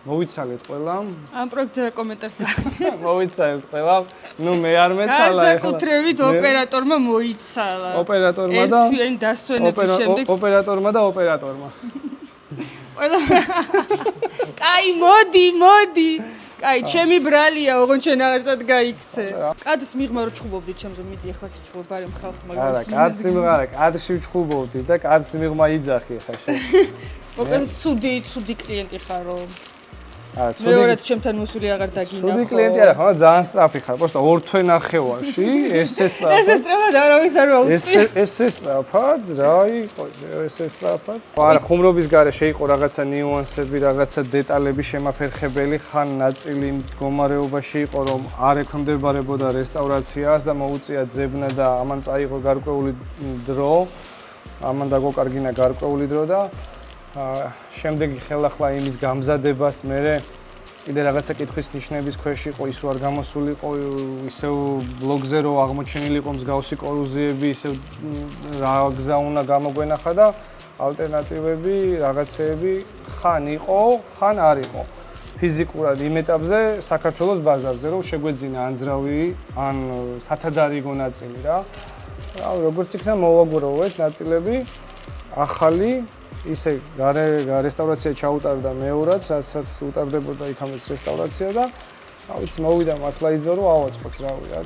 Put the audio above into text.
მოვიცალეთ ყველა. ამ პროექტზე კომენტარს მოვიცალეთ ყველა. ნუ მე არ მეცალა. განსაკუთრებით ოპერატორმა მოიცალა. ოპერატორმა და ერთვიანი დასვენების შემდეგ ოპერატორმა და ოპერატორმა. ყველა კაი მოდი. კაი, ჩემი ბრალია, ოღონდ შენ აღარსად გაიქცე. კადს მიღმა რო ჩხუბობდი ჩემზე, მიდი ახლა ვჩხუბობ, ბარემ ხალხს მაგრამ. არა, კადს მიღმა, კადში ვჩხუბობდი და კადს მიღმა იძახი ხა შენ. მოკეს ცუდი კლიენტი ხარო. არა, მეორედ ჩემთან მოსული აღარ დაგინახო. ცუდი კლიენტი არა, ხო, ძალიან სწრაფი ხარ. просто ორ თვე ნახევარში ესე სწრაფად. ესე სწრაფად არავის არ მოუწია. ესე სწრაფად, რა იყო, ესე სწრაფად. არა, ხუმრობის გარე შეიყო რაღაცა ნიუანსები, რაღაცა დეტალები შემაფერხებელი, ხან ნაწილი მდგომარეობაში იყო, რომ არ ექვემდებარებოდა რესტავრაციას და მოუწია ძებნა და ამან წაიღო გარკვეული დრო. ამან დაგოკარგინა გარკვეული დრო და შემდეგი ხელახლა იმის გამზადებას მე კიდე რაღაცა კითხვის ნიშნების ქვეშ იყო ის რო არ გამოსულიყო ისევ ბლოგზე რო აღმოჩენილიყო მსგავსი კორუზიები ისევ რა გზა უნდა გამოგვენახა და ალტერნატივები რაღაცეები ხან იყო ხან არ იყო ფიზიკურად იმ ეტაპზე საქართველოს ბაზარზე რომ შეგვეძინა ანძრავი ან სათადარიგო ნაწილი რა როგორც იქნა მოვაგუროვეთ ნაწილები ახალი ისე რესტავრაცია ჩაუტარდა მეორად, სადაც უტარდებოდა იქამდე რესტავრაცია და რა ვიცი მოვიდა მართლა იზო რომ ავაწყოთ რავი რა